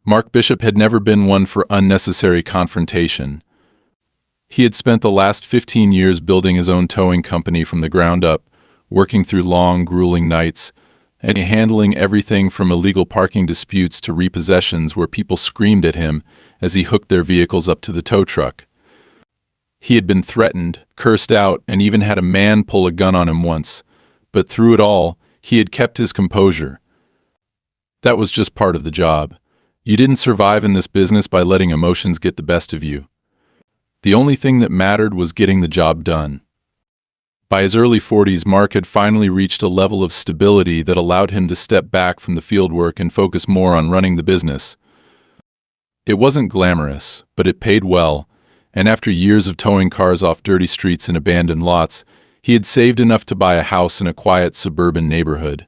Mark Bishop had never been one for unnecessary confrontation. He had spent the last 15 years building his own towing company from the ground up, working through long, grueling nights, and handling everything from illegal parking disputes to repossessions where people screamed at him as he hooked their vehicles up to the tow truck. He had been threatened, cursed out, and even had a man pull a gun on him once, but through it all, he had kept his composure. That was just part of the job. You didn't survive in this business by letting emotions get the best of you. The only thing that mattered was getting the job done. By his early 40s, Mark had finally reached a level of stability that allowed him to step back from the fieldwork and focus more on running the business. It wasn't glamorous, but it paid well, and after years of towing cars off dirty streets and abandoned lots, he had saved enough to buy a house in a quiet suburban neighborhood.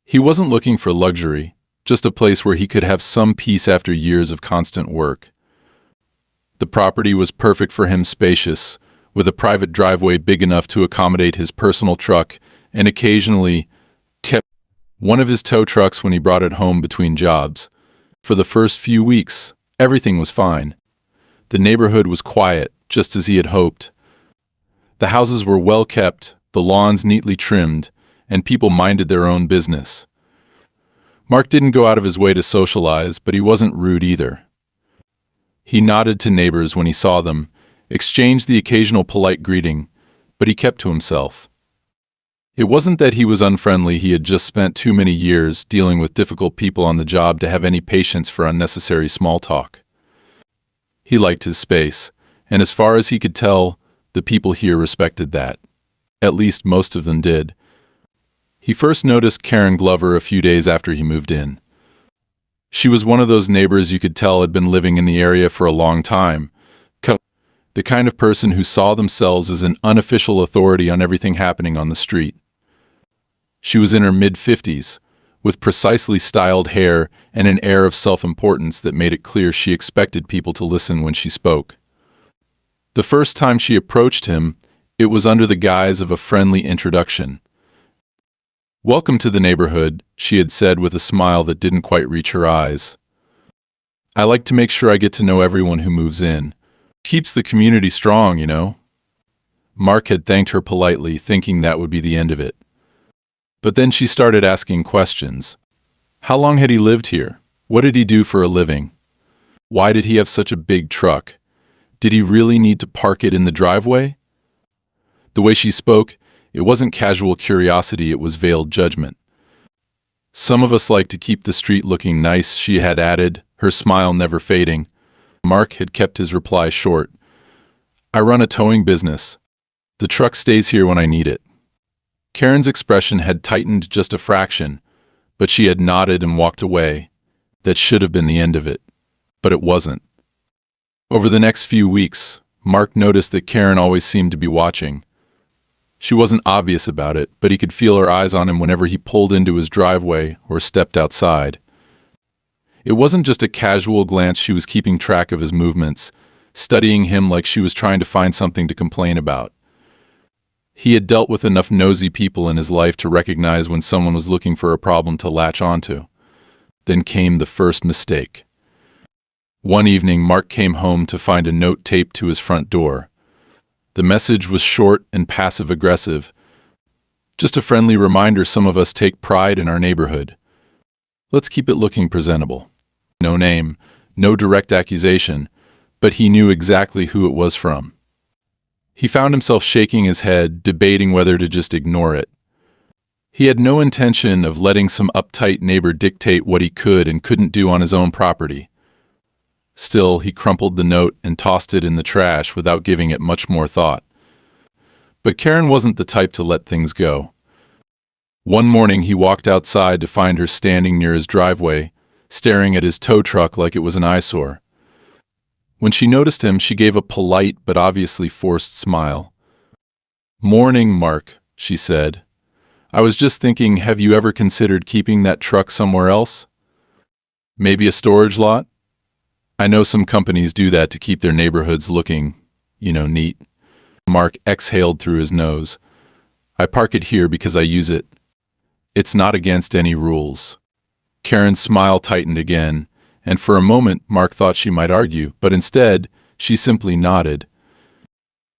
He wasn't looking for luxury, just a place where he could have some peace after years of constant work. The property was perfect for him, spacious, with a private driveway big enough to accommodate his personal truck, and occasionally kept one of his tow trucks when he brought it home between jobs. For the first few weeks, everything was fine. The neighborhood was quiet, just as he had hoped. The houses were well kept, the lawns neatly trimmed, and people minded their own business. Mark didn't go out of his way to socialize, but he wasn't rude either. He nodded to neighbors when he saw them, exchanged the occasional polite greeting, but he kept to himself. It wasn't that he was unfriendly, he had just spent too many years dealing with difficult people on the job to have any patience for unnecessary small talk. He liked his space, and as far as he could tell, the people here respected that. At least most of them did. He first noticed Karen Glover a few days after he moved in. She was one of those neighbors you could tell had been living in the area for a long time, the kind of person who saw themselves as an unofficial authority on everything happening on the street. She was in her mid-50s, with precisely styled hair and an air of self-importance that made it clear she expected people to listen when she spoke. The first time she approached him, it was under the guise of a friendly introduction. "Welcome to the neighborhood," she had said with a smile that didn't quite reach her eyes. "I like to make sure I get to know everyone who moves in. Keeps the community strong, you know." Mark had thanked her politely, thinking that would be the end of it. But then she started asking questions. How long had he lived here? What did he do for a living? Why did he have such a big truck? Did he really need to park it in the driveway? The way she spoke, it wasn't casual curiosity, it was veiled judgment. "Some of us like to keep the street looking nice," she had added, her smile never fading. Mark had kept his reply short. "I run a towing business. The truck stays here when I need it." Karen's expression had tightened just a fraction, but she had nodded and walked away. That should have been the end of it, but it wasn't. Over the next few weeks, Mark noticed that Karen always seemed to be watching. She wasn't obvious about it, but he could feel her eyes on him whenever he pulled into his driveway or stepped outside. It wasn't just a casual glance, she was keeping track of his movements, studying him like she was trying to find something to complain about. He had dealt with enough nosy people in his life to recognize when someone was looking for a problem to latch onto. Then came the first mistake. One evening, Mark came home to find a note taped to his front door. The message was short and passive-aggressive. Just a friendly reminder some of us take pride in our neighborhood. Let's keep it looking presentable. No name, no direct accusation, but he knew exactly who it was from. He found himself shaking his head, debating whether to just ignore it. He had no intention of letting some uptight neighbor dictate what he could and couldn't do on his own property. Still, he crumpled the note and tossed it in the trash without giving it much more thought. But Karen wasn't the type to let things go. One morning, he walked outside to find her standing near his driveway, staring at his tow truck like it was an eyesore. When she noticed him, she gave a polite but obviously forced smile. "Morning, Mark," she said. "I was just thinking, have you ever considered keeping that truck somewhere else? Maybe a storage lot? I know some companies do that to keep their neighborhoods looking, neat." Mark exhaled through his nose. "I park it here because I use it. It's not against any rules." Karen's smile tightened again, and for a moment Mark thought she might argue, but instead, she simply nodded.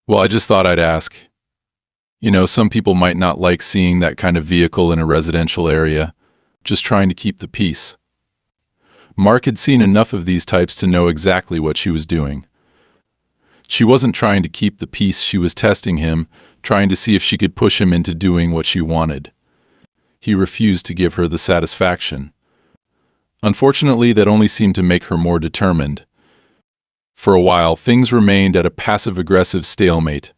Well, I just thought I'd ask. You know, some people might not like seeing that kind of vehicle in a residential area, just trying to keep the peace. Mark had seen enough of these types to know exactly what she was doing. She wasn't trying to keep the peace, she was testing him, trying to see if she could push him into doing what she wanted. He refused to give her the satisfaction. Unfortunately, that only seemed to make her more determined. For a while, things remained at a passive-aggressive stalemate.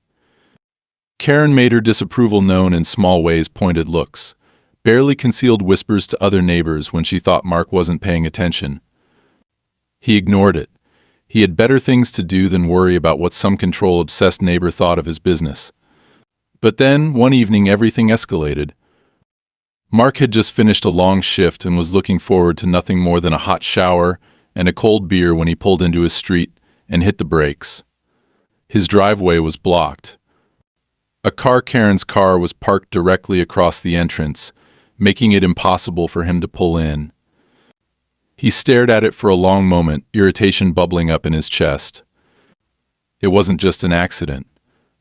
Karen made her disapproval known in small ways, pointed looks, barely concealed whispers to other neighbors when she thought Mark wasn't paying attention. He ignored it. He had better things to do than worry about what some control-obsessed neighbor thought of his business. But then, one evening, everything escalated. Mark had just finished a long shift and was looking forward to nothing more than a hot shower and a cold beer when he pulled into his street and hit the brakes. His driveway was blocked. Karen's car was parked directly across the entrance, making it impossible for him to pull in. He stared at it for a long moment, irritation bubbling up in his chest. It wasn't just an accident.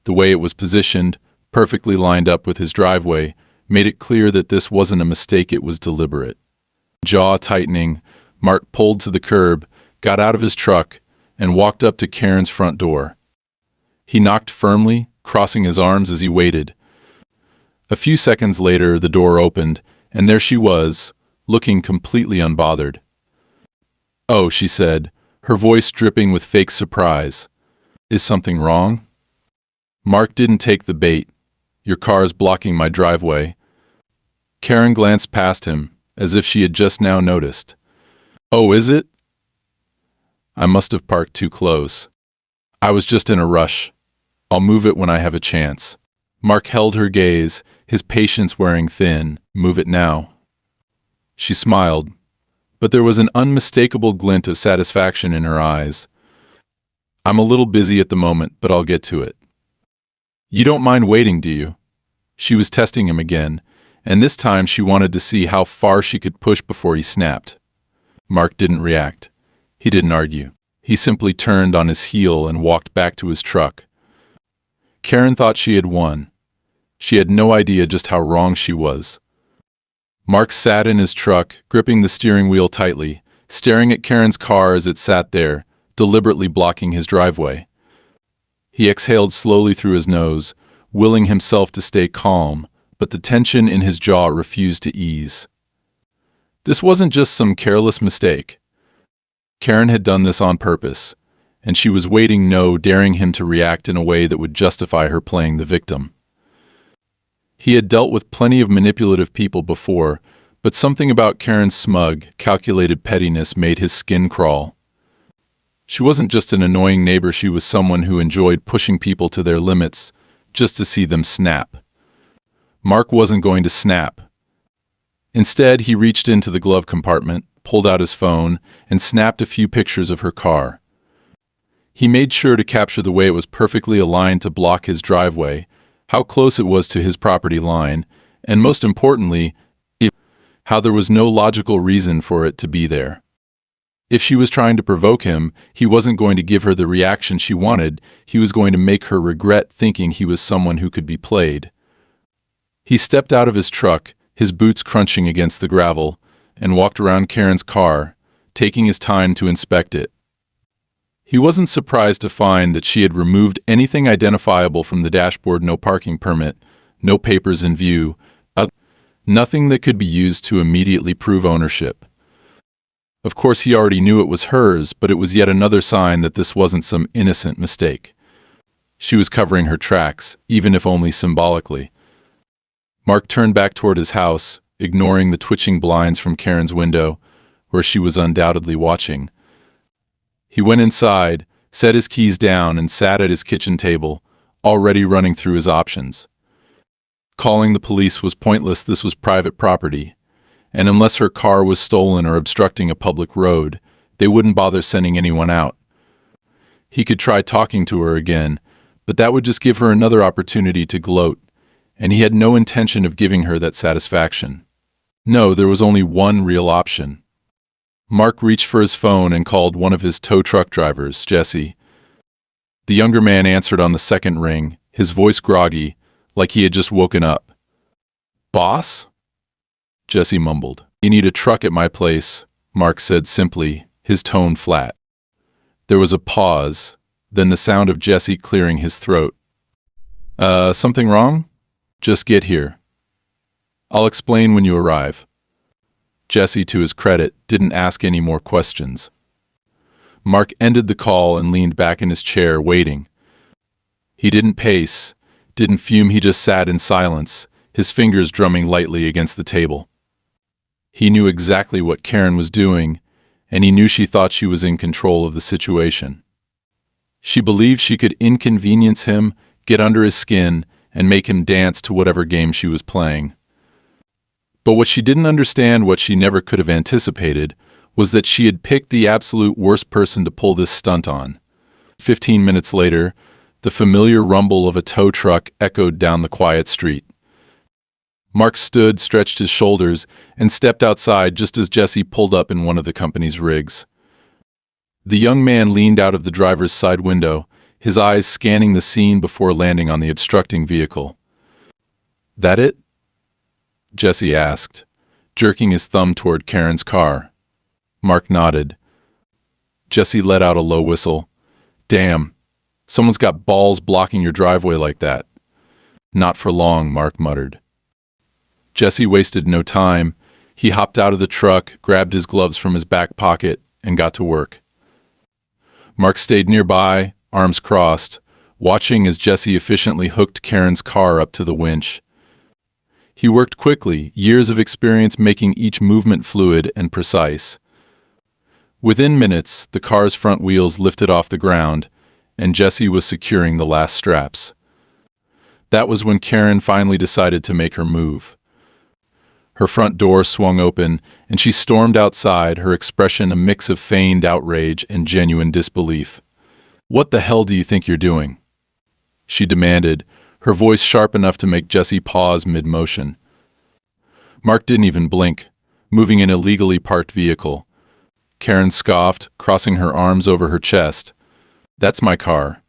The way it was positioned, perfectly lined up with his driveway, made it clear that this wasn't a mistake, it was deliberate. Jaw tightening, Mark pulled to the curb, got out of his truck, and walked up to Karen's front door. He knocked firmly, crossing his arms as he waited. A few seconds later, the door opened, and there she was, looking completely unbothered. "Oh," she said, her voice dripping with fake surprise. "Is something wrong?" Mark didn't take the bait. "Your car's blocking my driveway." Karen glanced past him, as if she had just now noticed. "Oh, is it? I must have parked too close. I was just in a rush. I'll move it when I have a chance." Mark held her gaze, his patience wearing thin. "Move it now." She smiled, but there was an unmistakable glint of satisfaction in her eyes. "I'm a little busy at the moment, but I'll get to it." "You don't mind waiting, do you?" She was testing him again, and this time she wanted to see how far she could push before he snapped. Mark didn't react. He didn't argue. He simply turned on his heel and walked back to his truck. Karen thought she had won. She had no idea just how wrong she was. Mark sat in his truck, gripping the steering wheel tightly, staring at Karen's car as it sat there, deliberately blocking his driveway. He exhaled slowly through his nose, willing himself to stay calm, but the tension in his jaw refused to ease. This wasn't just some careless mistake. Karen had done this on purpose, and she was waiting, daring him to react in a way that would justify her playing the victim. He had dealt with plenty of manipulative people before, but something about Karen's smug, calculated pettiness made his skin crawl. She wasn't just an annoying neighbor, she was someone who enjoyed pushing people to their limits just to see them snap. Mark wasn't going to snap. Instead, he reached into the glove compartment, pulled out his phone, and snapped a few pictures of her car. He made sure to capture the way it was perfectly aligned to block his driveway, how close it was to his property line, and most importantly, how there was no logical reason for it to be there. If she was trying to provoke him, he wasn't going to give her the reaction she wanted, he was going to make her regret thinking he was someone who could be played. He stepped out of his truck, his boots crunching against the gravel, and walked around Karen's car, taking his time to inspect it. He wasn't surprised to find that she had removed anything identifiable from the dashboard: no parking permit, no papers in view, nothing that could be used to immediately prove ownership. Of course, he already knew it was hers, but it was yet another sign that this wasn't some innocent mistake. She was covering her tracks, even if only symbolically. Mark turned back toward his house, ignoring the twitching blinds from Karen's window, where she was undoubtedly watching. He went inside, set his keys down, and sat at his kitchen table, already running through his options. Calling the police was pointless, this was private property, and unless her car was stolen or obstructing a public road, they wouldn't bother sending anyone out. He could try talking to her again, but that would just give her another opportunity to gloat, and he had no intention of giving her that satisfaction. No, there was only one real option. Mark reached for his phone and called one of his tow truck drivers, Jesse. The younger man answered on the second ring, his voice groggy, like he had just woken up. "Boss?" Jesse mumbled. "You need a truck at my place," Mark said simply, his tone flat. There was a pause, then the sound of Jesse clearing his throat. Something wrong? Just get here. I'll explain when you arrive." Jesse, to his credit, didn't ask any more questions. Mark ended the call and leaned back in his chair, waiting. He didn't pace, didn't fume, he just sat in silence, his fingers drumming lightly against the table. He knew exactly what Karen was doing, and he knew she thought she was in control of the situation. She believed she could inconvenience him, get under his skin, and make him dance to whatever game she was playing. But what she didn't understand, what she never could have anticipated, was that she had picked the absolute worst person to pull this stunt on. 15 minutes later, the familiar rumble of a tow truck echoed down the quiet street. Mark stood, stretched his shoulders, and stepped outside just as Jesse pulled up in one of the company's rigs. The young man leaned out of the driver's side window, his eyes scanning the scene before landing on the obstructing vehicle. "That it?" Jesse asked, jerking his thumb toward Karen's car. Mark nodded. Jesse let out a low whistle. "Damn, someone's got balls blocking your driveway like that." "Not for long," Mark muttered. Jesse wasted no time. He hopped out of the truck, grabbed his gloves from his back pocket, and got to work. Mark stayed nearby, arms crossed, watching as Jesse efficiently hooked Karen's car up to the winch. He worked quickly, years of experience making each movement fluid and precise. Within minutes, the car's front wheels lifted off the ground, and Jesse was securing the last straps. That was when Karen finally decided to make her move. Her front door swung open, and she stormed outside, her expression a mix of feigned outrage and genuine disbelief. "What the hell do you think you're doing?" she demanded, her voice sharp enough to make Jesse pause mid-motion. Mark didn't even blink, moving an illegally parked vehicle. Karen scoffed, crossing her arms over her chest. "That's my car."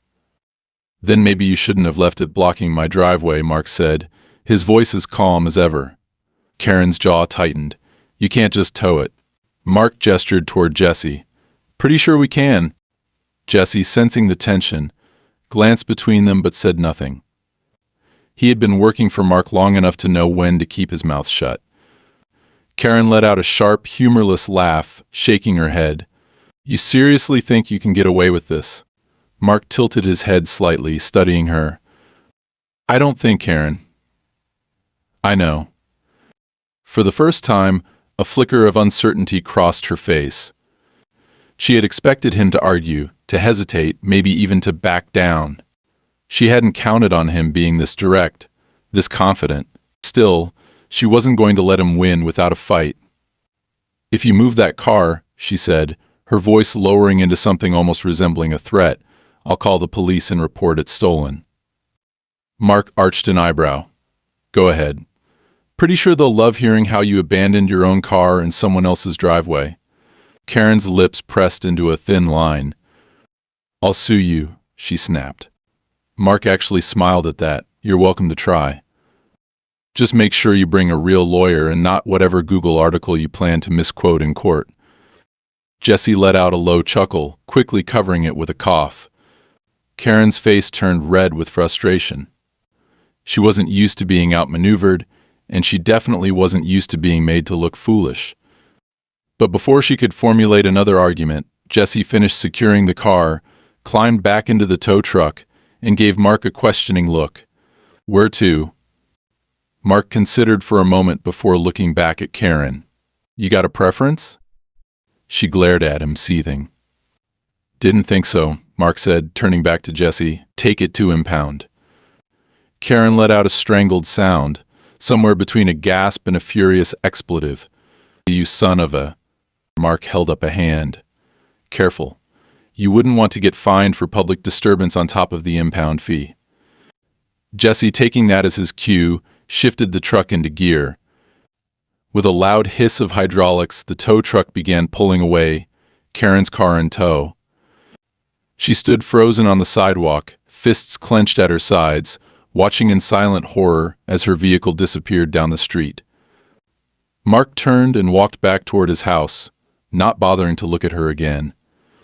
"Then maybe you shouldn't have left it blocking my driveway," Mark said, his voice as calm as ever. Karen's jaw tightened. "You can't just tow it." Mark gestured toward Jesse. "Pretty sure we can." Jesse, sensing the tension, glanced between them but said nothing. He had been working for Mark long enough to know when to keep his mouth shut. Karen let out a sharp, humorless laugh, shaking her head. "You seriously think you can get away with this?" Mark tilted his head slightly, studying her. "I don't think, Karen." "I know." For the first time, a flicker of uncertainty crossed her face. She had expected him to argue, to hesitate, maybe even to back down. She hadn't counted on him being this direct, this confident. Still, she wasn't going to let him win without a fight. "If you move that car," she said, her voice lowering into something almost resembling a threat, "I'll call the police and report it stolen." Mark arched an eyebrow. "Go ahead. Pretty sure they'll love hearing how you abandoned your own car in someone else's driveway." Karen's lips pressed into a thin line. "I'll sue you," she snapped. Mark actually smiled at that. "You're welcome to try. Just make sure you bring a real lawyer and not whatever Google article you plan to misquote in court." Jesse let out a low chuckle, quickly covering it with a cough. Karen's face turned red with frustration. She wasn't used to being outmaneuvered, and she definitely wasn't used to being made to look foolish. But before she could formulate another argument, Jesse finished securing the car, climbed back into the tow truck, and gave Mark a questioning look. "Where to?" Mark considered for a moment before looking back at Karen. "You got a preference?" She glared at him, seething. "Didn't think so," Mark said, turning back to Jesse. "Take it to impound." Karen let out a strangled sound, somewhere between a gasp and a furious expletive. "You son of a..." Mark held up a hand. "Careful. You wouldn't want to get fined for public disturbance on top of the impound fee." Jesse, taking that as his cue, shifted the truck into gear. With a loud hiss of hydraulics, the tow truck began pulling away, Karen's car in tow. She stood frozen on the sidewalk, fists clenched at her sides, watching in silent horror as her vehicle disappeared down the street. Mark turned and walked back toward his house, not bothering to look at her again.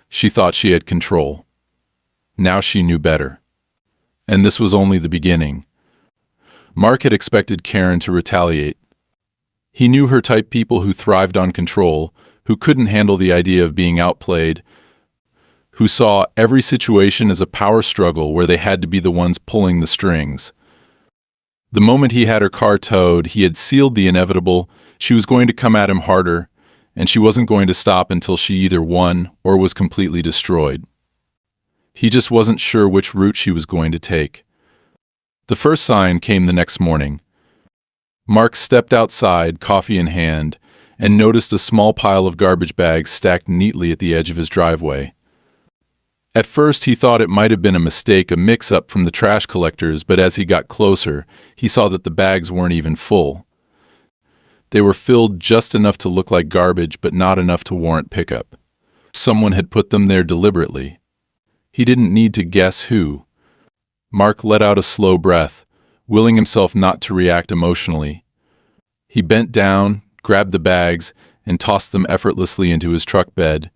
She thought she had control. Now she knew better. And this was only the beginning. Mark had expected Karen to retaliate. He knew her type, people who thrived on control, who couldn't handle the idea of being outplayed, who saw every situation as a power struggle where they had to be the ones pulling the strings. The moment he had her car towed, he had sealed the inevitable. She was going to come at him harder, and she wasn't going to stop until she either won or was completely destroyed. He just wasn't sure which route she was going to take. The first sign came the next morning. Mark stepped outside, coffee in hand, and noticed a small pile of garbage bags stacked neatly at the edge of his driveway. At first, he thought it might have been a mistake, a mix-up from the trash collectors, but as he got closer, he saw that the bags weren't even full. They were filled just enough to look like garbage, but not enough to warrant pickup. Someone had put them there deliberately. He didn't need to guess who. Mark let out a slow breath, willing himself not to react emotionally. He bent down, grabbed the bags, and tossed them effortlessly into his truck bed.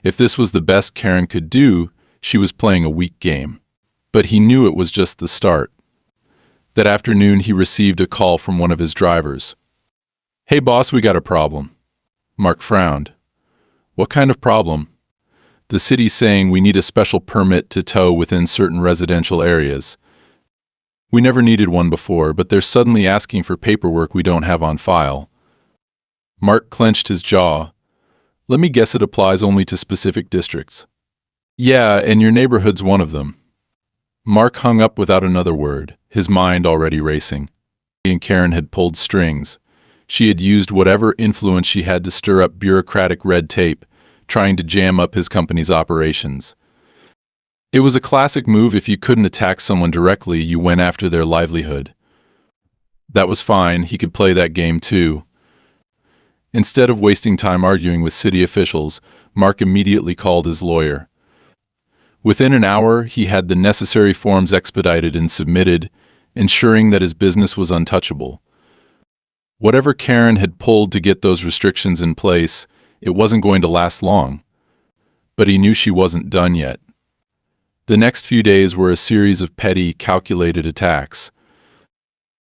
If this was the best Karen could do, she was playing a weak game. But he knew it was just the start. That afternoon, he received a call from one of his drivers. "Hey boss, we got a problem." Mark frowned. "What kind of problem?" "The city's saying we need a special permit to tow within certain residential areas. We never needed one before, but they're suddenly asking for paperwork we don't have on file." Mark clenched his jaw. "Let me guess, it applies only to specific districts." "Yeah, and your neighborhood's one of them." Mark hung up without another word, his mind already racing. He and Karen had pulled strings. She had used whatever influence she had to stir up bureaucratic red tape, trying to jam up his company's operations. It was a classic move. If you couldn't attack someone directly, you went after their livelihood. That was fine, he could play that game too. Instead of wasting time arguing with city officials, Mark immediately called his lawyer. Within an hour, he had the necessary forms expedited and submitted, ensuring that his business was untouchable. Whatever Karen had pulled to get those restrictions in place, it wasn't going to last long. But he knew she wasn't done yet. The next few days were a series of petty, calculated attacks.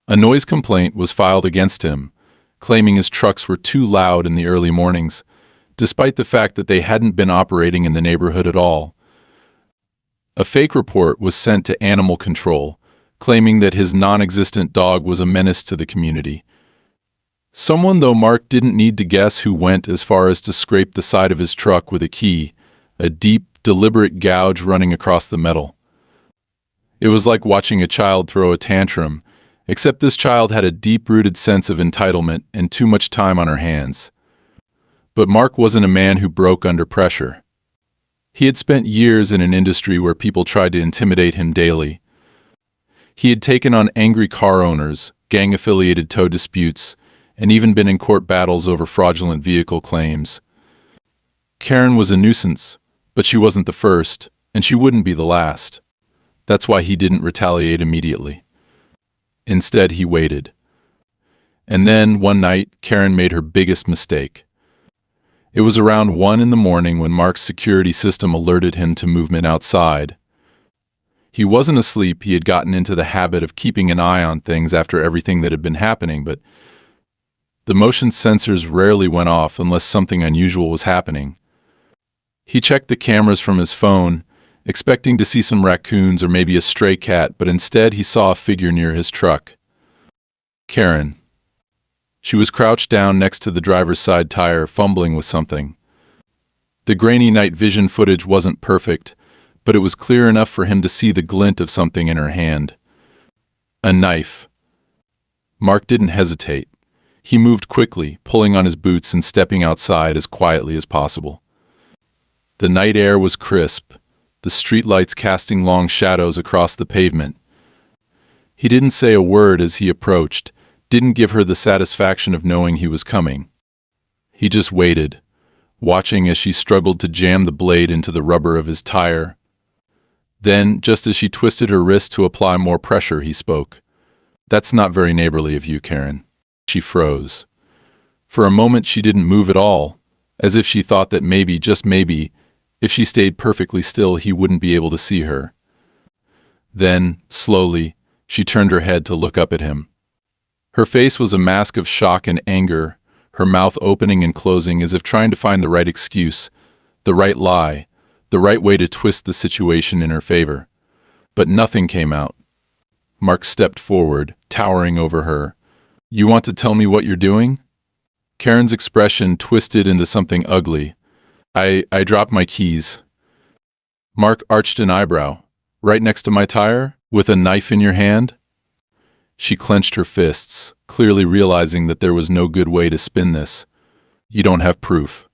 A noise complaint was filed against him, claiming his trucks were too loud in the early mornings, despite the fact that they hadn't been operating in the neighborhood at all. A fake report was sent to animal control, claiming that his non-existent dog was a menace to the community. Someone, though Mark didn't need to guess who, went as far as to scrape the side of his truck with a key, a deep, deliberate gouge running across the metal. It was like watching a child throw a tantrum, except this child had a deep-rooted sense of entitlement and too much time on her hands. But Mark wasn't a man who broke under pressure. He had spent years in an industry where people tried to intimidate him daily. He had taken on angry car owners, gang-affiliated tow disputes, and even been in court battles over fraudulent vehicle claims. Karen was a nuisance, but she wasn't the first, and she wouldn't be the last. That's why he didn't retaliate immediately. Instead, he waited. And then, one night, Karen made her biggest mistake. It was around 1 a.m. when Mark's security system alerted him to movement outside. He wasn't asleep. He had gotten into the habit of keeping an eye on things after everything that had been happening, but the motion sensors rarely went off unless something unusual was happening. He checked the cameras from his phone, expecting to see some raccoons or maybe a stray cat, but instead he saw a figure near his truck. Karen. She was crouched down next to the driver's side tire, fumbling with something. The grainy night vision footage wasn't perfect, but it was clear enough for him to see the glint of something in her hand. A knife. Mark didn't hesitate. He moved quickly, pulling on his boots and stepping outside as quietly as possible. The night air was crisp, the streetlights casting long shadows across the pavement. He didn't say a word as he approached, didn't give her the satisfaction of knowing he was coming. He just waited, watching as she struggled to jam the blade into the rubber of his tire. Then, just as she twisted her wrist to apply more pressure, he spoke. "That's not very neighborly of you, Karen." She froze. For a moment she didn't move at all, as if she thought that maybe, just maybe, if she stayed perfectly still he wouldn't be able to see her. Then, slowly, she turned her head to look up at him. Her face was a mask of shock and anger, her mouth opening and closing as if trying to find the right excuse, the right lie, the right way to twist the situation in her favor. But nothing came out. Mark stepped forward, towering over her. "You want to tell me what you're doing?" Karen's expression twisted into something ugly. I dropped my keys." Mark arched an eyebrow. "Right next to my tire? With a knife in your hand?" She clenched her fists, clearly realizing that there was no good way to spin this. "You don't have proof."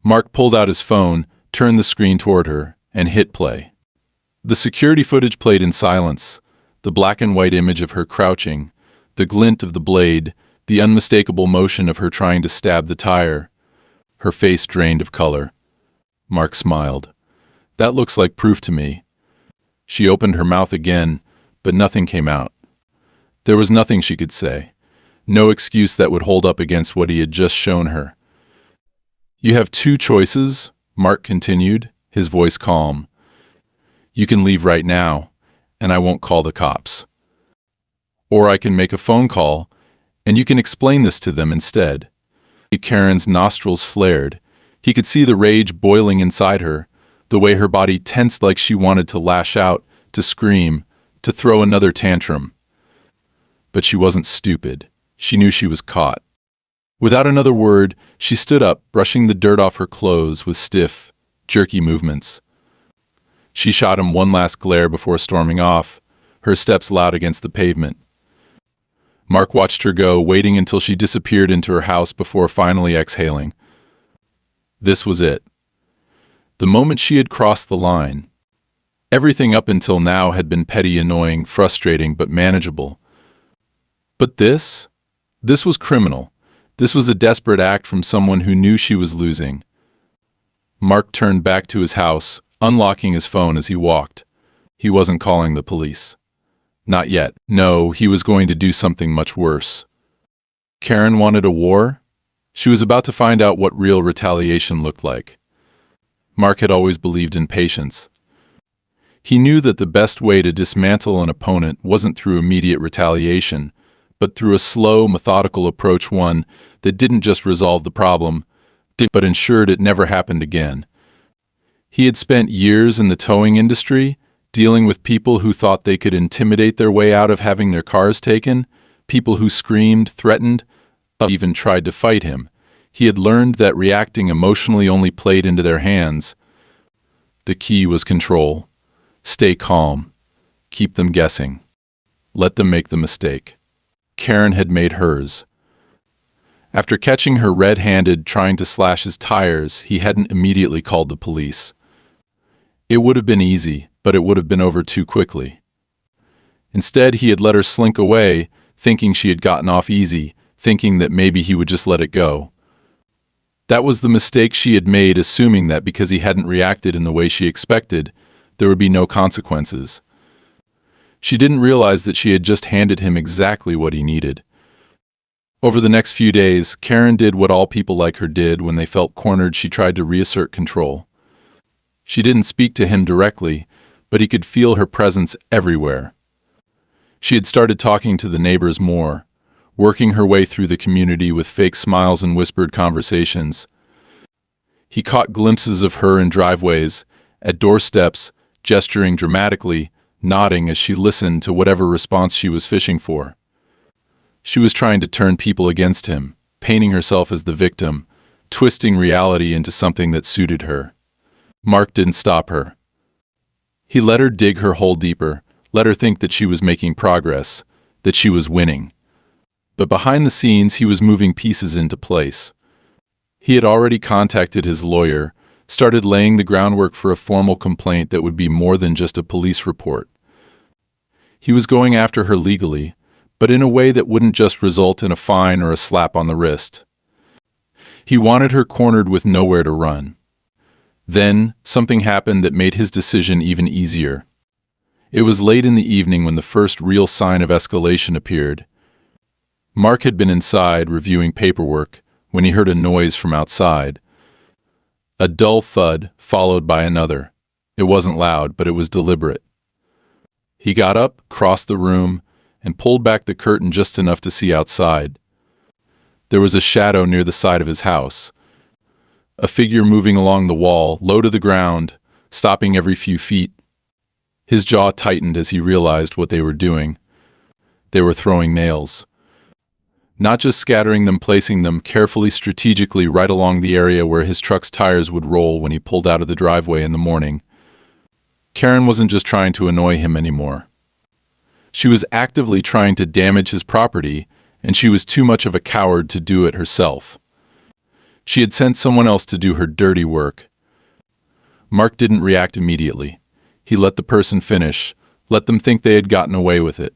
Mark pulled out his phone, turned the screen toward her, and hit play. The security footage played in silence, the black and white image of her crouching, the glint of the blade, the unmistakable motion of her trying to stab the tire. Her face drained of color. Mark smiled. "That looks like proof to me." She opened her mouth again, but nothing came out. There was nothing she could say, no excuse that would hold up against what he had just shown her. "You have two choices," Mark continued, his voice calm. "You can leave right now, and I won't call the cops. Or I can make a phone call, and you can explain this to them instead." Karen's nostrils flared. He could see the rage boiling inside her, the way her body tensed like she wanted to lash out, to scream, to throw another tantrum. But she wasn't stupid. She knew she was caught. Without another word, she stood up, brushing the dirt off her clothes with stiff, jerky movements. She shot him one last glare before storming off, her steps loud against the pavement. Mark watched her go, waiting until she disappeared into her house before finally exhaling. This was it. The moment she had crossed the line. Everything up until now had been petty, annoying, frustrating, but manageable. But this was criminal. This was a desperate act from someone who knew she was losing. Mark turned back to his house, unlocking his phone as he walked. He wasn't calling the police. Not yet. No, he was going to do something much worse. Karen wanted a war? She was about to find out what real retaliation looked like. Mark had always believed in patience. He knew that the best way to dismantle an opponent wasn't through immediate retaliation, but through a slow, methodical approach, one that didn't just resolve the problem, but ensured it never happened again. He had spent years in the towing industry, dealing with people who thought they could intimidate their way out of having their cars taken, people who screamed, threatened, even tried to fight him. He had learned that reacting emotionally only played into their hands. The key was control. Stay calm. Keep them guessing. Let them make the mistake. Karen had made hers. After catching her red-handed trying to slash his tires, he hadn't immediately called the police. It would have been easy, but it would have been over too quickly. Instead, he had let her slink away, thinking she had gotten off easy, thinking that maybe he would just let it go. That was the mistake she had made, assuming that because he hadn't reacted in the way she expected, there would be no consequences. She didn't realize that she had just handed him exactly what he needed. Over the next few days, Karen did what all people like her did when they felt cornered. She tried to reassert control. She didn't speak to him directly, but he could feel her presence everywhere. She had started talking to the neighbors more, working her way through the community with fake smiles and whispered conversations. He caught glimpses of her in driveways, at doorsteps, gesturing dramatically, nodding as she listened to whatever response she was fishing for. She was trying to turn people against him, painting herself as the victim, twisting reality into something that suited her. Mark didn't stop her. He let her dig her hole deeper, let her think that she was making progress, that she was winning. But behind the scenes, he was moving pieces into place. He had already contacted his lawyer, started laying the groundwork for a formal complaint that would be more than just a police report. He was going after her legally, but in a way that wouldn't just result in a fine or a slap on the wrist. He wanted her cornered with nowhere to run. Then, something happened that made his decision even easier. It was late in the evening when the first real sign of escalation appeared. Mark had been inside reviewing paperwork when he heard a noise from outside. A dull thud, followed by another. It wasn't loud, but it was deliberate. He got up, crossed the room, and pulled back the curtain just enough to see outside. There was a shadow near the side of his house. A figure moving along the wall, low to the ground, stopping every few feet. His jaw tightened as he realized what they were doing. They were throwing nails. Not just scattering them, placing them carefully, strategically right along the area where his truck's tires would roll when he pulled out of the driveway in the morning. Karen wasn't just trying to annoy him anymore. She was actively trying to damage his property, and she was too much of a coward to do it herself. She had sent someone else to do her dirty work. Mark didn't react immediately. He let the person finish, let them think they had gotten away with it.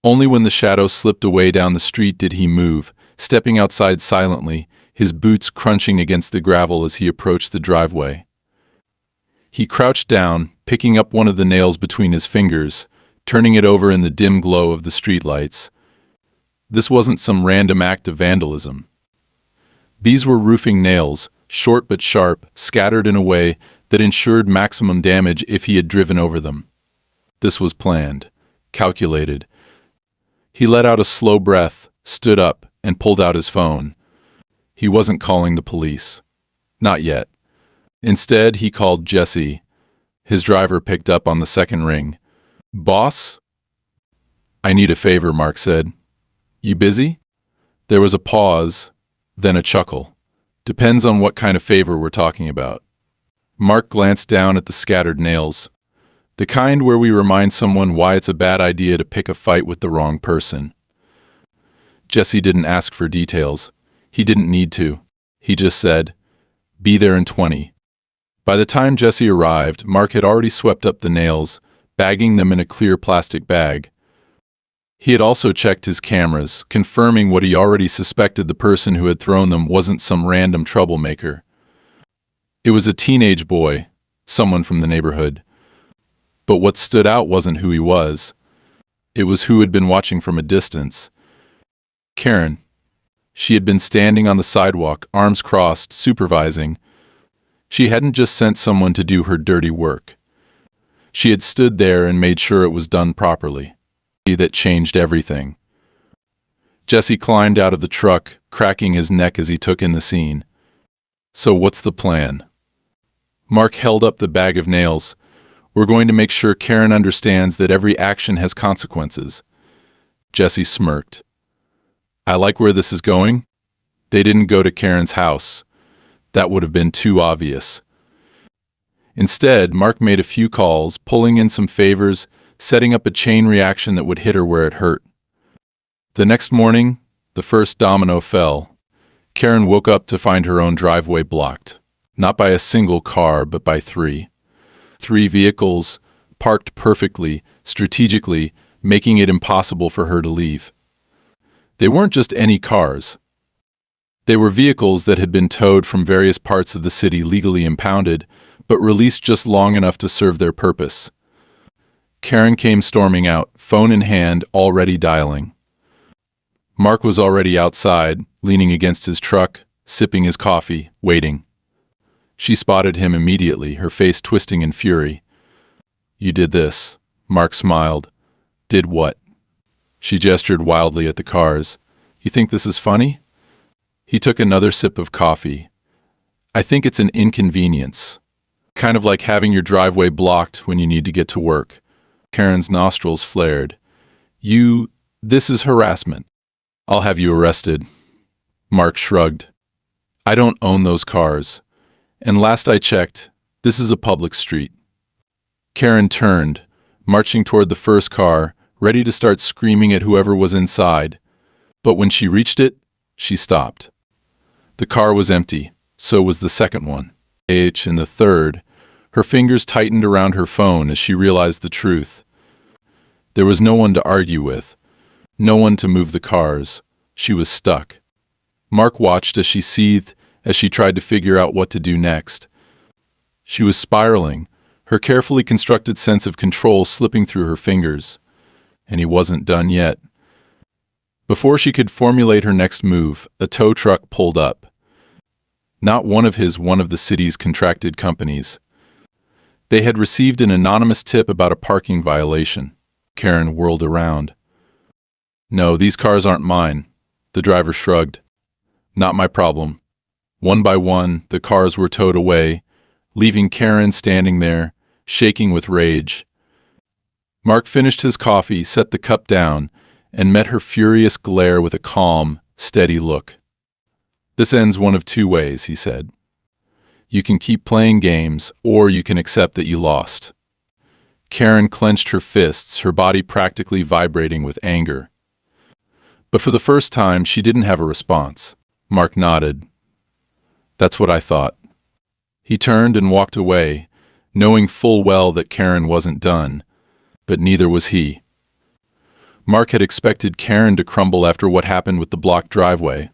Only when the shadow slipped away down the street did he move, stepping outside silently, his boots crunching against the gravel as he approached the driveway. He crouched down, picking up one of the nails between his fingers, turning it over in the dim glow of the streetlights. This wasn't some random act of vandalism. These were roofing nails, short but sharp, scattered in a way that ensured maximum damage if he had driven over them. This was planned, calculated. He let out a slow breath, stood up, and pulled out his phone. He wasn't calling the police. Not yet. Instead, he called Jesse. His driver picked up on the second ring. "Boss?" "I need a favor," Mark said. "You busy?" There was a pause, then a chuckle. "Depends on what kind of favor we're talking about." Mark glanced down at the scattered nails. The kind where we remind someone why it's a bad idea to pick a fight with the wrong person. Jesse didn't ask for details. He didn't need to. He just said, "Be there in 20. By the time Jesse arrived, Mark had already swept up the nails, bagging them in a clear plastic bag. He had also checked his cameras, confirming what he already suspected: the person who had thrown them wasn't some random troublemaker. It was a teenage boy, someone from the neighborhood. But what stood out wasn't who he was. It was who had been watching from a distance. Karen. She had been standing on the sidewalk, arms crossed, supervising. She hadn't just sent someone to do her dirty work. She had stood there and made sure it was done properly. That changed everything. Jesse climbed out of the truck, cracking his neck as he took in the scene. "So what's the plan?" Mark held up the bag of nails. "We're going to make sure Karen understands that every action has consequences." Jesse smirked. "I like where this is going." They didn't go to Karen's house. That would have been too obvious. Instead, Mark made a few calls, pulling in some favors, setting up a chain reaction that would hit her where it hurt. The next morning, the first domino fell. Karen woke up to find her own driveway blocked. Not by a single car, but by three. 3 vehicles, parked perfectly, strategically, making it impossible for her to leave. They weren't just any cars. They were vehicles that had been towed from various parts of the city, legally impounded, but released just long enough to serve their purpose. Karen came storming out, phone in hand, already dialing. Mark was already outside, leaning against his truck, sipping his coffee, waiting. She spotted him immediately, her face twisting in fury. "You did this." Mark smiled. "Did what?" She gestured wildly at the cars. "You think this is funny?" He took another sip of coffee. "I think it's an inconvenience. Kind of like having your driveway blocked when you need to get to work." Karen's nostrils flared. This is harassment. I'll have you arrested." Mark shrugged. "I don't own those cars. And last I checked, this is a public street." Karen turned, marching toward the first car, ready to start screaming at whoever was inside. But when she reached it, she stopped. The car was empty, so was the second one. In the third, her fingers tightened around her phone as she realized the truth. There was no one to argue with. No one to move the cars. She was stuck. Mark watched as she seethed, as she tried to figure out what to do next. She was spiraling, her carefully constructed sense of control slipping through her fingers. And he wasn't done yet. Before she could formulate her next move, a tow truck pulled up. Not one of the city's contracted companies. They had received an anonymous tip about a parking violation. Karen whirled around. "No, these cars aren't mine." The driver shrugged. "Not my problem." One by one, the cars were towed away, leaving Karen standing there, shaking with rage. Mark finished his coffee, set the cup down, and met her furious glare with a calm, steady look. "This ends one of two ways," he said. "You can keep playing games, or you can accept that you lost." Karen clenched her fists, her body practically vibrating with anger. But for the first time, she didn't have a response. Mark nodded. "That's what I thought." He turned and walked away, knowing full well that Karen wasn't done, but neither was he. Mark had expected Karen to crumble after what happened with the blocked driveway.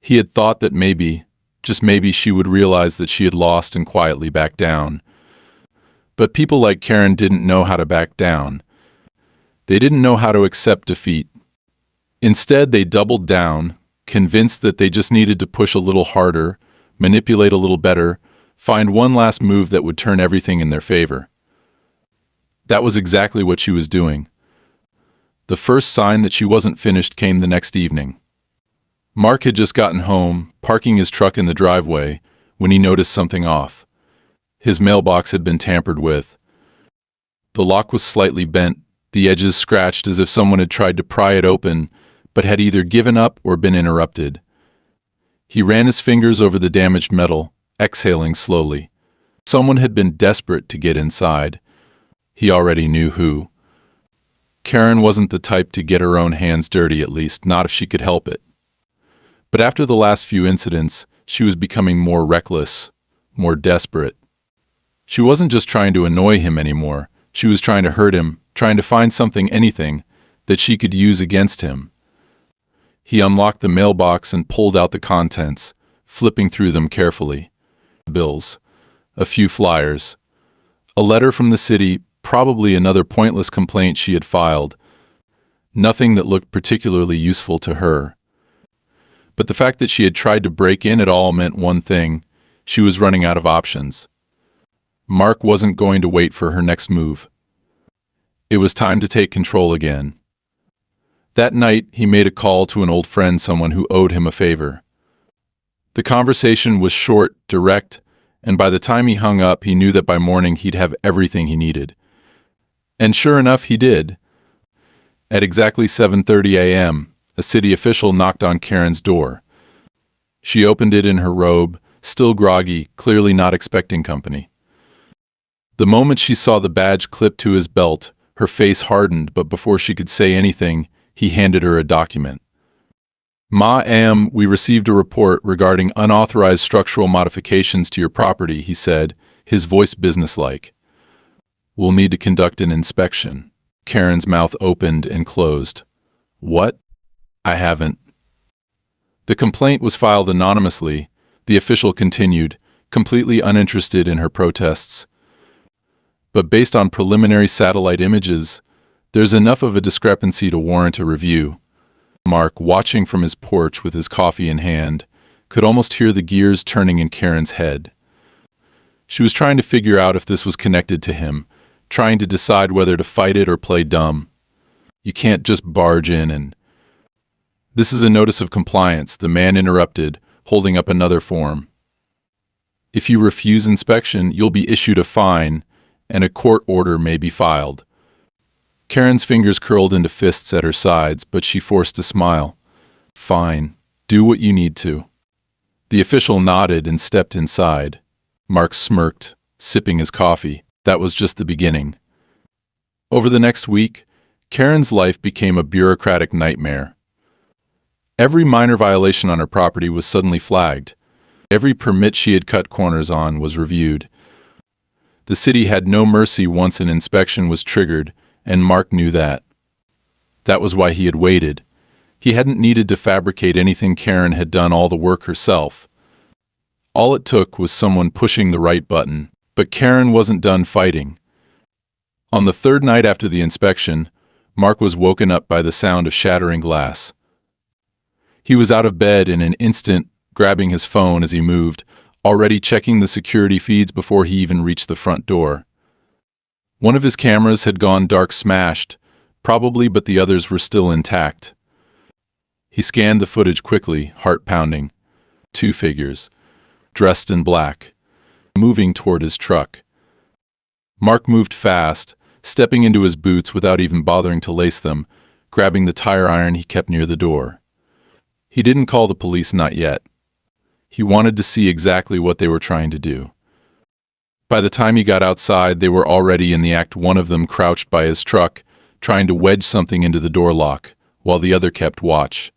He had thought that maybe, just maybe, she would realize that she had lost and quietly back down. But people like Karen didn't know how to back down. They didn't know how to accept defeat. Instead, they doubled down, convinced that they just needed to push a little harder, manipulate a little better, find one last move that would turn everything in their favor. That was exactly what she was doing. The first sign that she wasn't finished came the next evening. Mark had just gotten home, parking his truck in the driveway, when he noticed something off. His mailbox had been tampered with. The lock was slightly bent, the edges scratched as if someone had tried to pry it open, but had either given up or been interrupted. He ran his fingers over the damaged metal, exhaling slowly. Someone had been desperate to get inside. He already knew who. Karen wasn't the type to get her own hands dirty, at least not if she could help it. But after the last few incidents, she was becoming more reckless, more desperate. She wasn't just trying to annoy him anymore. She was trying to hurt him, trying to find something, anything, that she could use against him. He unlocked the mailbox and pulled out the contents, flipping through them carefully. Bills, a few flyers, a letter from the city, probably another pointless complaint she had filed. Nothing that looked particularly useful to her. But the fact that she had tried to break in at all meant one thing: she was running out of options. Mark wasn't going to wait for her next move. It was time to take control again. That night, he made a call to an old friend, someone who owed him a favor. The conversation was short, direct, and by the time he hung up, he knew that by morning he'd have everything he needed. And sure enough, he did. At exactly 7:30 a.m., a city official knocked on Karen's door. She opened it in her robe, still groggy, clearly not expecting company. The moment she saw the badge clipped to his belt, her face hardened, but before she could say anything, he handed her a document. "Ma'am, we received a report regarding unauthorized structural modifications to your property," he said, his voice businesslike. "We'll need to conduct an inspection." Karen's mouth opened and closed. "What? I haven't." The complaint was filed anonymously, the official continued, completely uninterested in her protests. "But based on preliminary satellite images, there's enough of a discrepancy to warrant a review." Mark, watching from his porch with his coffee in hand, could almost hear the gears turning in Karen's head. She was trying to figure out if this was connected to him, trying to decide whether to fight it or play dumb. You can't just barge in and... "This is a notice of compliance," the man interrupted, holding up another form. "If you refuse inspection, you'll be issued a fine, and a court order may be filed." Karen's fingers curled into fists at her sides, but she forced a smile. "Fine. Do what you need to." The official nodded and stepped inside. Mark smirked, sipping his coffee. That was just the beginning. Over the next week, Karen's life became a bureaucratic nightmare. Every minor violation on her property was suddenly flagged. Every permit she had cut corners on was reviewed. The city had no mercy once an inspection was triggered, and Mark knew that. That was why he had waited. He hadn't needed to fabricate anything. Karen had done all the work herself. All it took was someone pushing the right button. But Karen wasn't done fighting. On the third night after the inspection, Mark was woken up by the sound of shattering glass. He was out of bed in an instant, grabbing his phone as he moved, already checking the security feeds before he even reached the front door. One of his cameras had gone dark, smashed, probably, but the others were still intact. He scanned the footage quickly, heart pounding. 2 figures, dressed in black, moving toward his truck. Mark moved fast, stepping into his boots without even bothering to lace them, grabbing the tire iron he kept near the door. He didn't call the police, not yet. He wanted to see exactly what they were trying to do. By the time he got outside, they were already in the act, one of them crouched by his truck, trying to wedge something into the door lock, while the other kept watch.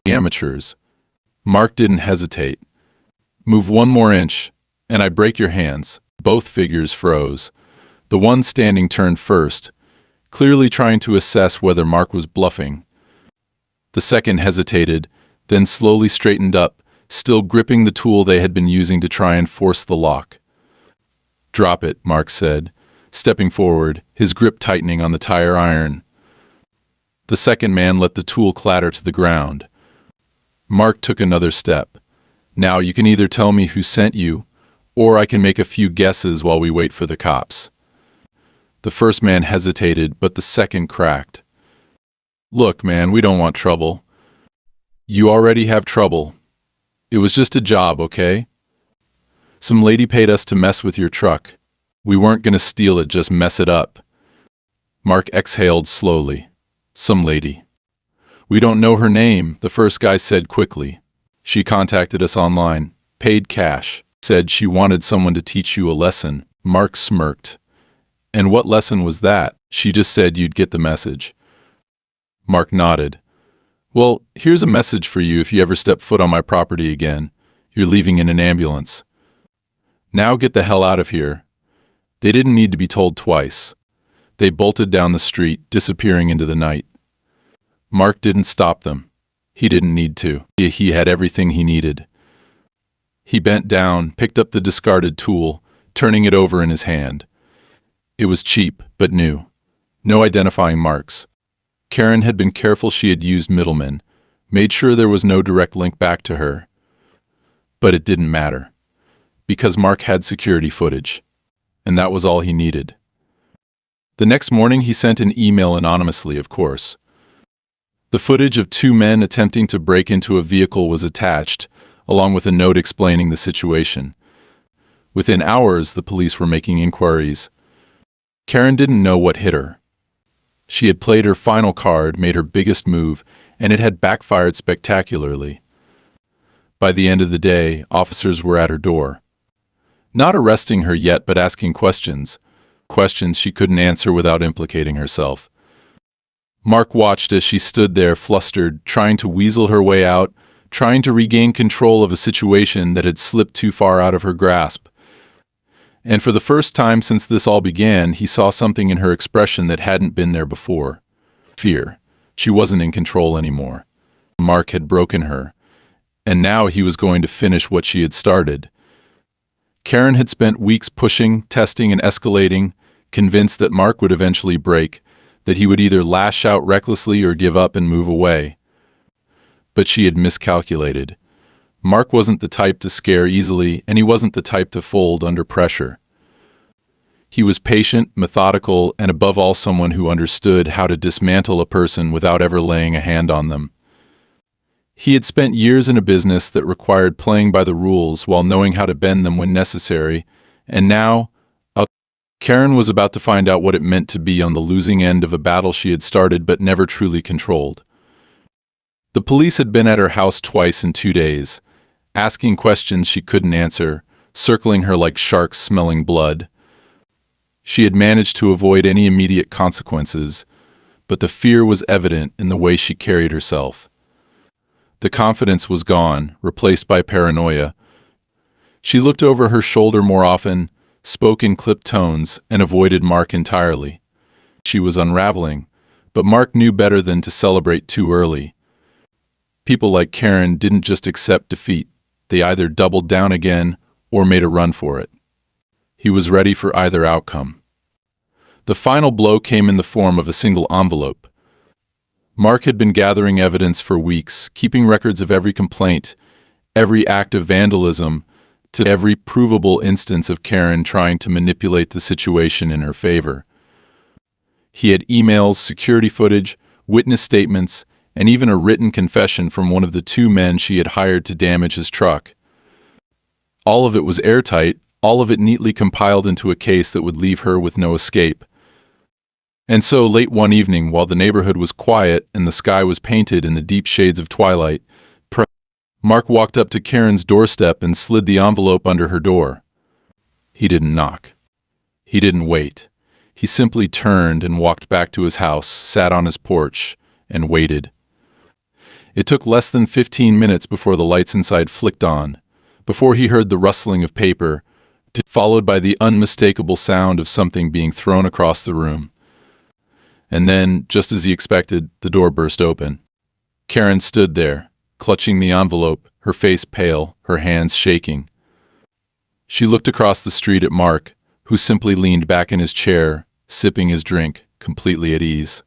Amateurs. Mark didn't hesitate. Move 1 more inch, and I break your hands. Both figures froze. The one standing turned first, clearly trying to assess whether Mark was bluffing. The second hesitated, then slowly straightened up, still gripping the tool they had been using to try and force the lock. "Drop it," Mark said, stepping forward, his grip tightening on the tire iron. The second man let the tool clatter to the ground. Mark took another step. "Now you can either tell me who sent you, or I can make a few guesses while we wait for the cops." The first man hesitated, but the second cracked. "Look, man, we don't want trouble. You already have trouble. It was just a job, okay? Some lady paid us to mess with your truck. We weren't gonna steal it, just mess it up." Mark exhaled slowly. "Some lady. We don't know her name," the first guy said quickly. "She contacted us online, paid cash, said she wanted someone to teach you a lesson." Mark smirked. "And what lesson was that?" "She just said you'd get the message." Mark nodded. "Well, here's a message for you if you ever step foot on my property again. You're leaving in an ambulance. Now get the hell out of here." They didn't need to be told twice. They bolted down the street, disappearing into the night. Mark didn't stop them. He didn't need to. He had everything he needed. He bent down, picked up the discarded tool, turning it over in his hand. It was cheap, but new. No identifying marks. Karen had been careful. She had used middlemen, made sure there was no direct link back to her. But it didn't matter, because Mark had security footage, and that was all he needed. The next morning he sent an email anonymously, of course. The footage of 2 men attempting to break into a vehicle was attached, along with a note explaining the situation. Within hours, the police were making inquiries. Karen didn't know what hit her. She had played her final card, made her biggest move, and it had backfired spectacularly. By the end of the day, officers were at her door. Not arresting her yet, but asking questions. Questions she couldn't answer without implicating herself. Mark watched as she stood there, flustered, trying to weasel her way out, trying to regain control of a situation that had slipped too far out of her grasp. And for the first time since this all began, he saw something in her expression that hadn't been there before. Fear. She wasn't in control anymore. Mark had broken her, and now he was going to finish what she had started. Karen had spent weeks pushing, testing, and escalating, convinced that Mark would eventually break, that he would either lash out recklessly or give up and move away. But she had miscalculated. Mark wasn't the type to scare easily, and he wasn't the type to fold under pressure. He was patient, methodical, and above all someone who understood how to dismantle a person without ever laying a hand on them. He had spent years in a business that required playing by the rules while knowing how to bend them when necessary, and now, Karen was about to find out what it meant to be on the losing end of a battle she had started but never truly controlled. The police had been at her house twice in 2 days, asking questions she couldn't answer, circling her like sharks smelling blood. She had managed to avoid any immediate consequences, but the fear was evident in the way she carried herself. The confidence was gone, replaced by paranoia. She looked over her shoulder more often, spoke in clipped tones, and avoided Mark entirely. She was unraveling, But Mark knew better than to celebrate too early. People like Karen didn't just accept defeat. They either doubled down again or made a run for it. He was ready for either outcome. The final blow came in the form of a single envelope. Mark had been gathering evidence for weeks, keeping records of every complaint, every act of vandalism, to every provable instance of Karen trying to manipulate the situation in her favor. He had emails, security footage, witness statements, and even a written confession from one of the two men she had hired to damage his truck. All of it was airtight, all of it neatly compiled into a case that would leave her with no escape. And so, late one evening, while the neighborhood was quiet and the sky was painted in the deep shades of twilight, Mark walked up to Karen's doorstep and slid the envelope under her door. He didn't knock. He didn't wait. He simply turned and walked back to his house, sat on his porch, and waited. It took less than 15 minutes before the lights inside flicked on, before he heard the rustling of paper, followed by the unmistakable sound of something being thrown across the room. And then, just as he expected, the door burst open. Karen stood there, clutching the envelope, her face pale, her hands shaking. She looked across the street at Mark, who simply leaned back in his chair, sipping his drink, completely at ease.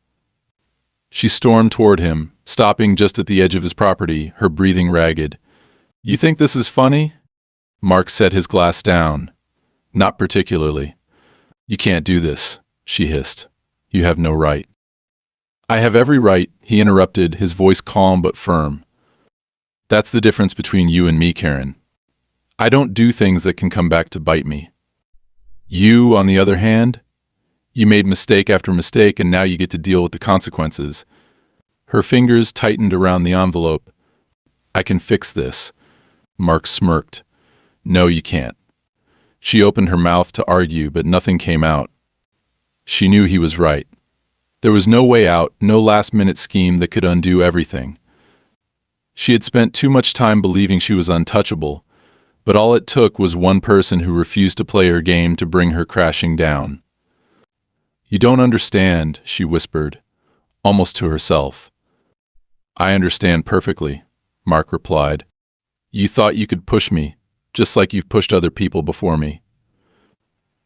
She stormed toward him, stopping just at the edge of his property, her breathing ragged. "You think this is funny?" Mark set his glass down. "Not particularly." "You can't do this," she hissed. "You have no right." "I have every right," he interrupted, his voice calm but firm. "That's the difference between you and me, Karen. I don't do things that can come back to bite me. You, on the other hand, you made mistake after mistake and now you get to deal with the consequences." Her fingers tightened around the envelope. "I can fix this." Mark smirked. "No, you can't." She opened her mouth to argue, but nothing came out. She knew he was right. There was no way out, no last-minute scheme that could undo everything. She had spent too much time believing she was untouchable, but all it took was one person who refused to play her game to bring her crashing down. "You don't understand," she whispered, almost to herself. "I understand perfectly," Mark replied. "You thought you could push me, just like you've pushed other people before me.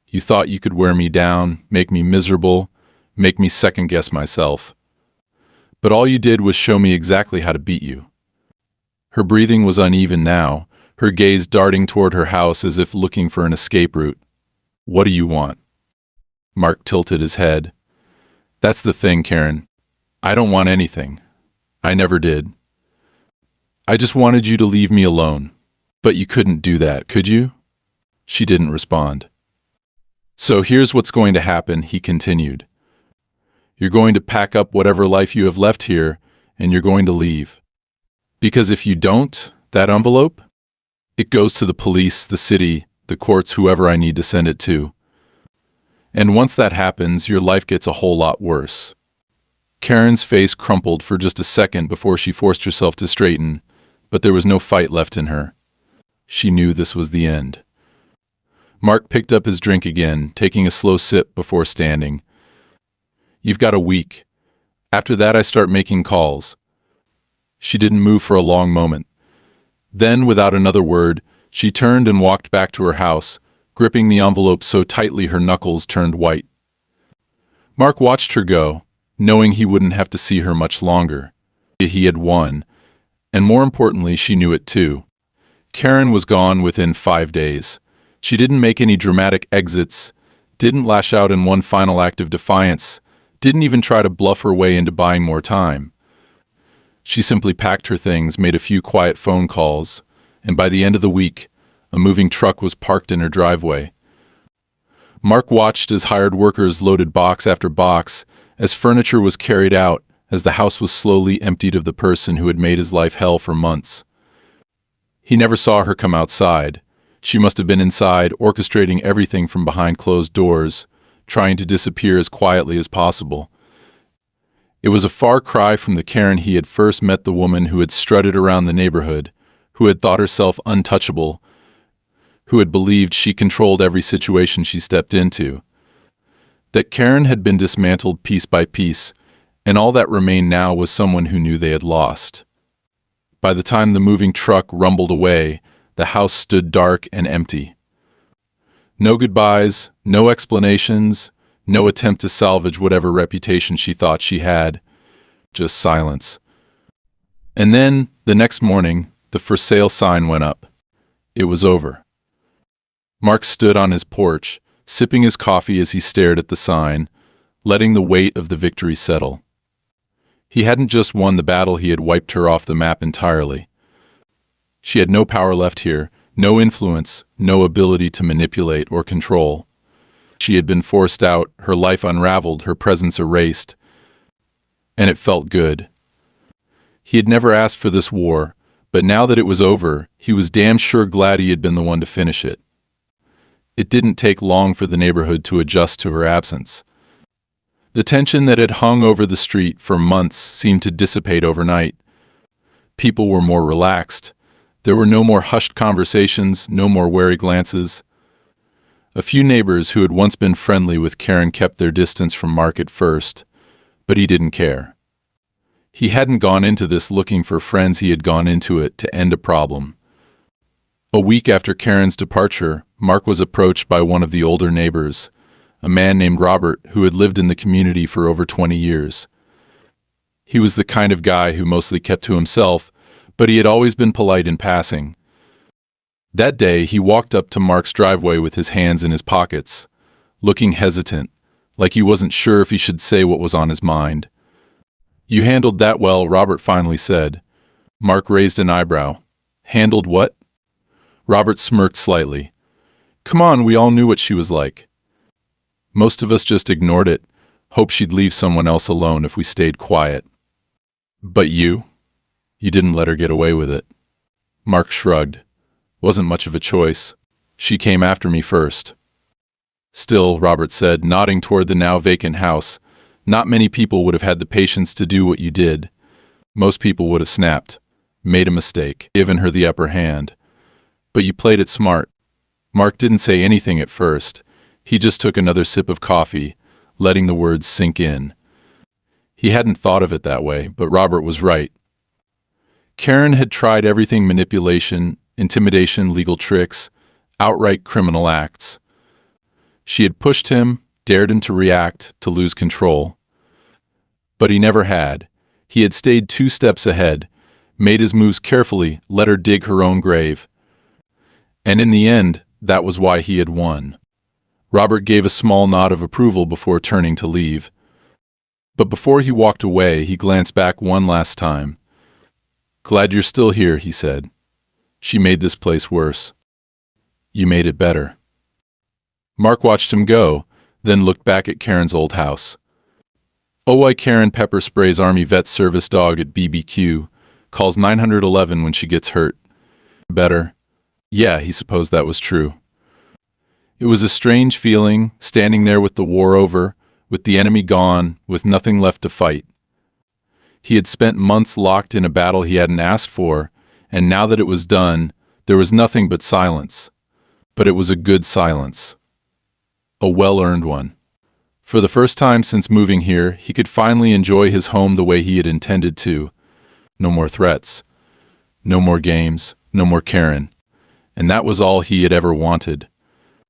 You thought you could wear me down, make me miserable, make me second-guess myself. But all you did was show me exactly how to beat you." Her breathing was uneven now, her gaze darting toward her house as if looking for an escape route. "What do you want?" Mark tilted his head. "That's the thing, Karen. I don't want anything. I never did. I just wanted you to leave me alone. But you couldn't do that, could you?" She didn't respond. "So here's what's going to happen," he continued. "You're going to pack up whatever life you have left here, and you're going to leave. Because if you don't, that envelope, it goes to the police, the city, the courts, whoever I need to send it to. And once that happens, your life gets a whole lot worse." Karen's face crumpled for just a second before she forced herself to straighten, but there was no fight left in her. She knew this was the end. Mark picked up his drink again, taking a slow sip before standing. "You've got a week. After that, I start making calls." She didn't move for a long moment. Then, without another word, she turned and walked back to her house, gripping the envelope so tightly her knuckles turned white. Mark watched her go, knowing he wouldn't have to see her much longer. He had won, and more importantly, she knew it too. Karen was gone within 5 days. She didn't make any dramatic exits, didn't lash out in one final act of defiance, didn't even try to bluff her way into buying more time. She simply packed her things, made a few quiet phone calls, and by the end of the week, a moving truck was parked in her driveway. Mark watched as hired workers loaded box after box, as furniture was carried out, as the house was slowly emptied of the person who had made his life hell for months. He never saw her come outside. She must have been inside, orchestrating everything from behind closed doors, trying to disappear as quietly as possible. It was a far cry from the Karen he had first met, the woman who had strutted around the neighborhood, who had thought herself untouchable, who had believed she controlled every situation she stepped into. That Karen had been dismantled piece by piece, And all that remained now was someone who knew they had lost. By the time the moving truck rumbled away, the house stood dark and empty. No goodbyes, no explanations, no attempt to salvage whatever reputation she thought she had. Just silence. And then, the next morning, the for sale sign went up. It was over. Mark stood on his porch, sipping his coffee as he stared at the sign, letting the weight of the victory settle. He hadn't just won the battle, he had wiped her off the map entirely. She had no power left here, no influence, no ability to manipulate or control. She had been forced out, her life unraveled, her presence erased. And it felt good. He had never asked for this war, but now that it was over, he was damn sure glad he had been the one to finish it. It didn't take long for the neighborhood to adjust to her absence. The tension that had hung over the street for months seemed to dissipate overnight. People were more relaxed. There were no more hushed conversations, no more wary glances. A few neighbors who had once been friendly with Karen kept their distance from Mark at first, but he didn't care. He hadn't gone into this looking for friends, he had gone into it to end a problem. A week after Karen's departure, Mark was approached by one of the older neighbors, a man named Robert who had lived in the community for over 20 years. He was the kind of guy who mostly kept to himself, but he had always been polite in passing. That day, he walked up to Mark's driveway with his hands in his pockets, looking hesitant, like he wasn't sure if he should say what was on his mind. "You handled that well," Robert finally said. Mark raised an eyebrow. "Handled what?" Robert smirked slightly. "Come on, we all knew what she was like. Most of us just ignored it, hoped she'd leave someone else alone if we stayed quiet. But you didn't let her get away with it." Mark shrugged. "Wasn't much of a choice. She came after me first." "Still," Robert said, nodding toward the now vacant house, "not many people would have had the patience to do what you did. Most people would have snapped, made a mistake, given her the upper hand. But you played it smart." Mark didn't say anything at first. He just took another sip of coffee, letting the words sink in. He hadn't thought of it that way, but Robert was right. Karen had tried everything: manipulation, intimidation, legal tricks, outright criminal acts. She had pushed him, dared him to react, to lose control. But he never had. He had stayed 2 steps ahead, made his moves carefully, let her dig her own grave. And in the end, that was why he had won. Robert gave a small nod of approval before turning to leave. But before he walked away, he glanced back one last time. "Glad you're still here," he said. "She made this place worse. You made it better." Mark watched him go, then looked back at Karen's old house. "Oh, why Karen pepper sprays Army vet service dog at BBQ, calls 911 when she gets hurt. Better." Yeah, he supposed that was true. It was a strange feeling, standing there with the war over, with the enemy gone, with nothing left to fight. He had spent months locked in a battle he hadn't asked for, and now that it was done, there was nothing but silence. But it was a good silence. A well-earned one. For the first time since moving here, he could finally enjoy his home the way he had intended to. No more threats. No more games. No more Karen. And that was all he had ever wanted.